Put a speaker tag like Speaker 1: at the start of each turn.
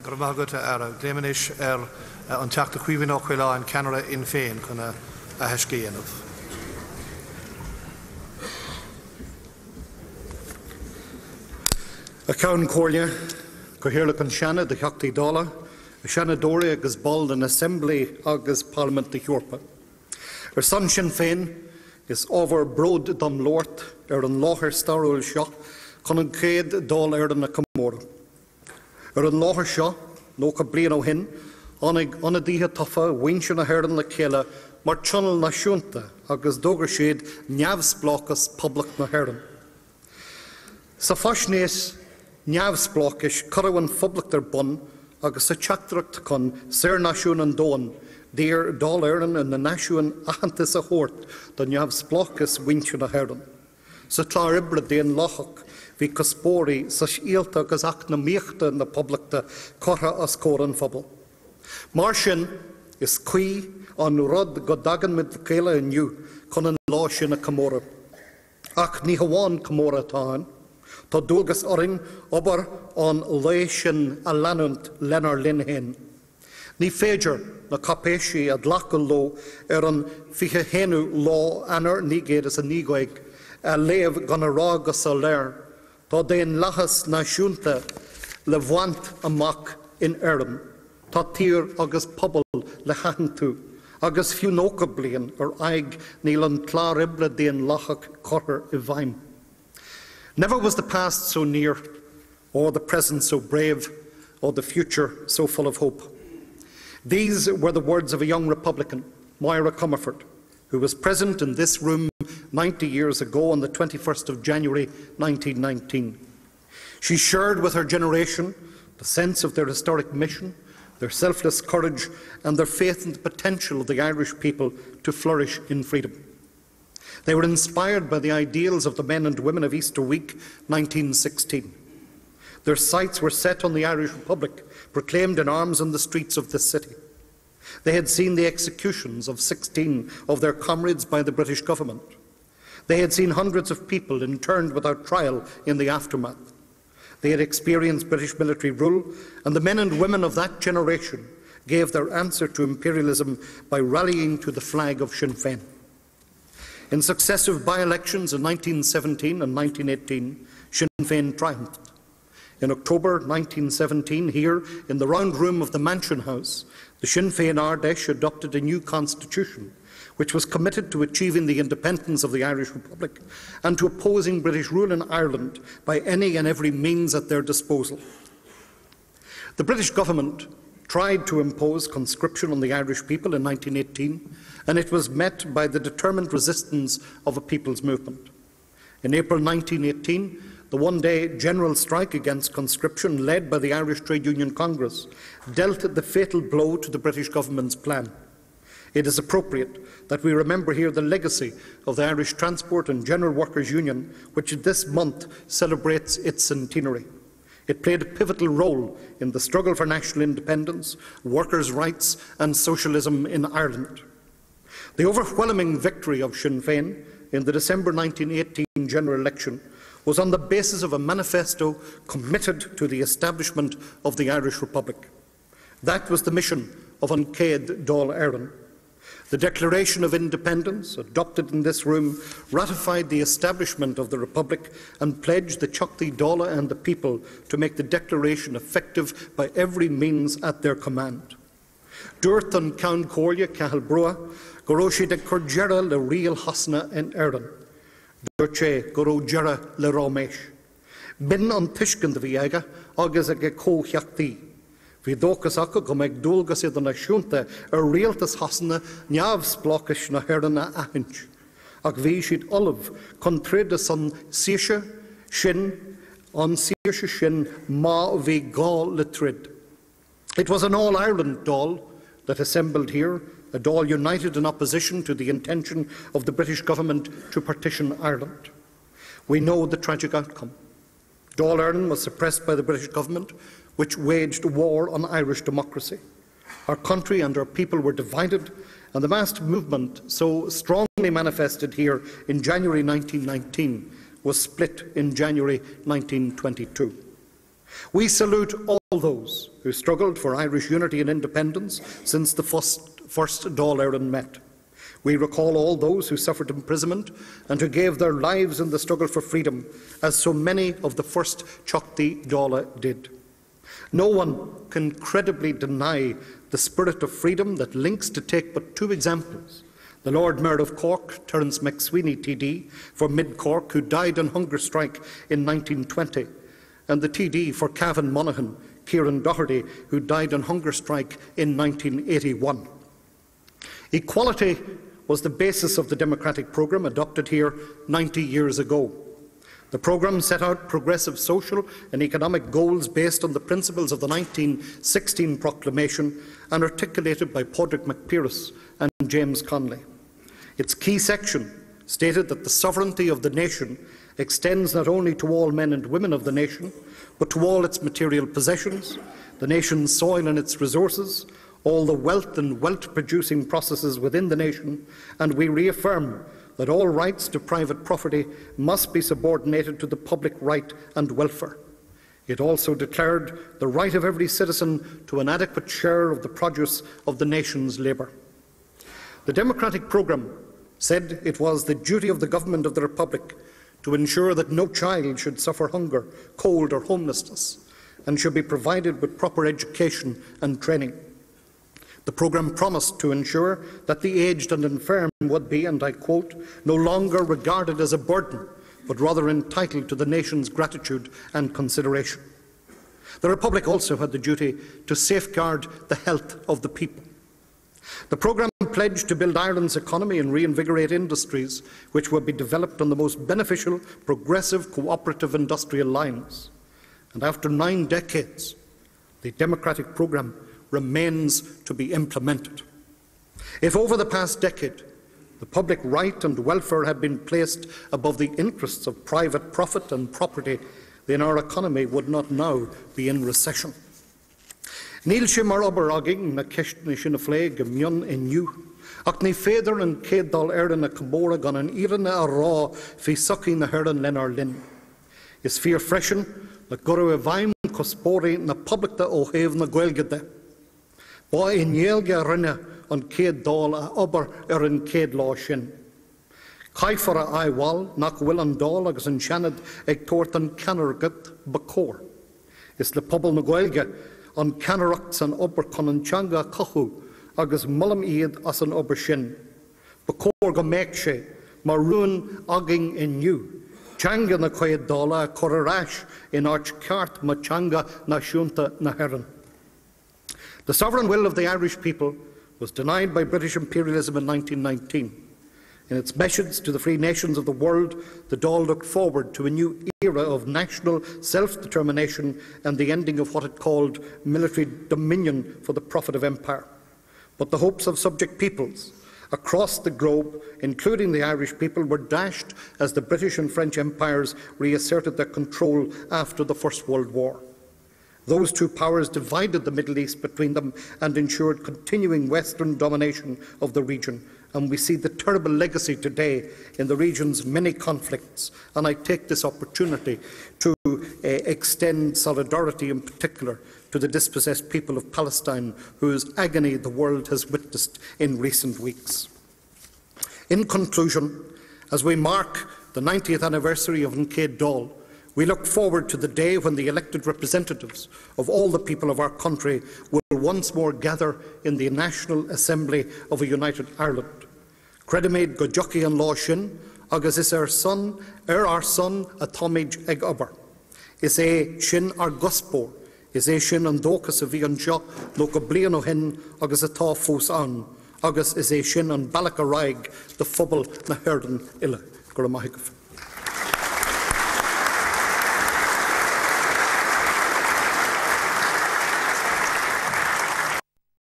Speaker 1: Gurmagad Gleimhnis an teachta Caoimhghín Ó Caoláin Canada Sinn Féin chuna a heiscéanamh.
Speaker 2: A ceann cóirne go hiorlach an seanna de Theachtaí Dála, a seanna dóra agus ball an Assembly agus Parliament de Eorpa. San Sinn Féin is over brod dom Lord an láthar starúil seo chun an chéad dál an na Comóra. An láthar seo, nó go bliain ó hin, annig díthe tafa bhainse na haireann le chéile mar tional náisiúnta agus dógur siad neamhsplachas public na haireann. Sa faisnéis neamhsplachis currahan phoblictar bun agus sa teachtracht chun saor náisiún an dóin dír dál éireann in na náisiún achantas a chóirt don neamhsplachas bhainse na haireann. Sa tlár ibre déan lachach hí cospóirí sa síalta agus ach na míochta na poblachta cortha as córan phobal. Mar sin is cuí an rud go dagan mid céile inniu chun an lá sin na Comóra. Ach ní hamháin Comóra táin, tá dúlgas oring obair an lé sin a leanúnt lenar linn hen. Ní féidir na capéisi a dlachal ló an fiche hénú lá anar ní géad as a nígaig a léamh gan a rágus a léir, tá déon lachas náisiúnta le bhaint amach in Éireann, tá tír agus pobl le chathan tú, agus fiú nóca bliain aig níl an tlár ibre déon lachach corthair I bhaim. Never was the past so near, or the present so brave, or the future so full of hope. These were the words of a young Republican, Moira Comerford, who was present in this room 90 years ago on the 21st of January 1919. She shared with her generation the sense of their historic mission, their selfless courage and their faith in the potential of the Irish people to flourish in freedom. They were inspired by the ideals of the men and women of Easter Week 1916. Their sights were set on the Irish Republic, proclaimed in arms on the streets of this city. They had seen the executions of 16 of their comrades by the British government. They had seen hundreds of people interned without trial in the aftermath. They had experienced British military rule, and the men and women of that generation gave their answer to imperialism by rallying to the flag of Sinn Féin. In successive by-elections in 1917 and 1918, Sinn Féin triumphed. In October 1917, here in the round room of the Mansion House, the Sinn Féin Ardèche adopted a new constitution which was committed to achieving the independence of the Irish Republic and to opposing British rule in Ireland by any and every means at their disposal. The British government tried to impose conscription on the Irish people in 1918, and it was met by the determined resistance of a people's movement. In April 1918, the one-day general strike against conscription, led by the Irish Trade Union Congress, dealt the fatal blow to the British government's plan. It is appropriate that we remember here the legacy of the Irish Transport and General Workers' Union, which this month celebrates its centenary. It played a pivotal role in the struggle for national independence, workers' rights and socialism in Ireland. The overwhelming victory of Sinn Féin in the December 1918 general election was on the basis of a manifesto committed to the establishment of the Irish Republic. That was the mission of an céad dál éireann. The Declaration of Independence, adopted in this room, ratified the establishment of the Republic and pledged the Teachtaí Dála and the people to make the Declaration effective by every means at their command. Dúirt an ceann cóirne Cathal Brua, go raibh siad ag cur deireadh le rial hasna in Éireann. Dúirt sé go raibh deireadh le ráméis. Bin an tuiscin de bhí aige agus ag cótheachtaí. Bhí dóchas acu go mbeidh dúlgas iad an náisiúnta rialtas hasna neamhsplachas na haireanna aithint. Ach bhí siad ullmh chun tríd san saoise sin, an saoise sin má bhí gá le tríd. It was an all-Ireland Dáil that assembled here, a Dáil united in opposition to the intention of the British government to partition Ireland. We know the tragic outcome. Dáil Éireann was suppressed by the British government, which waged war on Irish democracy. Our country and our people were divided, and the mass movement, so strongly manifested here in January 1919, was split in January 1922. We salute all those who struggled for Irish unity and independence since the First Dáil met. We recall all those who suffered imprisonment and who gave their lives in the struggle for freedom, as so many of the first Caoimhghín Dáil did. No one can credibly deny the spirit of freedom that links, to take but two examples, the Lord Mayor of Cork, Terence McSweeney TD, for Mid-Cork, who died on hunger strike in 1920, and the TD for Cavan Monaghan, Kieran Doherty, who died on hunger strike in 1981. Equality was the basis of the Democratic Programme adopted here 90 years ago. The programme set out progressive social and economic goals based on the principles of the 1916 proclamation and articulated by Padraig McPearse and James Connolly. Its key section stated that the sovereignty of the nation extends not only to all men and women of the nation, but to all its material possessions, the nation's soil and its resources, all the wealth and wealth-producing processes within the nation, and we reaffirm that all rights to private property must be subordinated to the public right and welfare. It also declared the right of every citizen to an adequate share of the produce of the nation's labour. The Democratic Programme said it was the duty of the Government of the Republic to ensure that no child should suffer hunger, cold or homelessness, and should be provided with proper education and training. The programme promised to ensure that the aged and infirm would be, and I quote, no longer regarded as a burden, but rather entitled to the nation's gratitude and consideration. The Republic also had the duty to safeguard the health of the people. The programme pledged to build Ireland's economy and reinvigorate industries which would be developed on the most beneficial, progressive, cooperative industrial lines. And after 9 decades, the Democratic Programme remains to be implemented. If over the past decade the public right and welfare had been placed above the interests of private profit and property, then our economy would not now be in recession. Níl sé mar obair agin na ceistne sin a phlé go mion inniu, ach ní féidir an céad dal éireann na combóra gan an íreanna a rá fi succí na hÉireann lenar linn. Is fear freisin na gurú a bhaim cospóri na publicta ó héamh na Gaeilge. Ba in dhéalge rinne an céad dal a obair an céad lá sin. Caithfar a aithwal nach bhfuil an dal agus an seanad ag tuairt an ceanargat bacór. Is le pobl na Gaeilge an ceanaracht san obair chun an teanga cothú agus mullam iad as an obair sin. Bacór go méid sé mar ruúin agin inniu. Teanga na céad dála a chur arás in áit ceart ma teanga náisiúnta na hÉireann. The sovereign will of the Irish people was denied by British imperialism in 1919. In its message to the free nations of the world, the Dáil looked forward to a new era of national self-determination and the ending of what it called military dominion for the profit of empire. But the hopes of subject peoples across the globe, including the Irish people, were dashed as the British and French empires reasserted their control after the First World War. Those two powers divided the Middle East between them and ensured continuing Western domination of the region. And we see the terrible legacy today in the region's many conflicts. And I take this opportunity to extend solidarity in particular to the dispossessed people of Palestine, whose agony the world has witnessed in recent weeks. In conclusion, as we mark the 90th anniversary of Céad Dáil, we look forward to the day when the elected representatives of all the people of our country will once more gather in the National Assembly of a United Ireland. Credaméid go jockey an lá sin, agus is our son a táimid ag obair. Is é sin ar gospór, is é sin an dóchas a bhí an seo nó go bliain ó hin agus atá fós an, agus is é sin an bailach a raig de phobal na hÉireann ile. Gur maithfidh.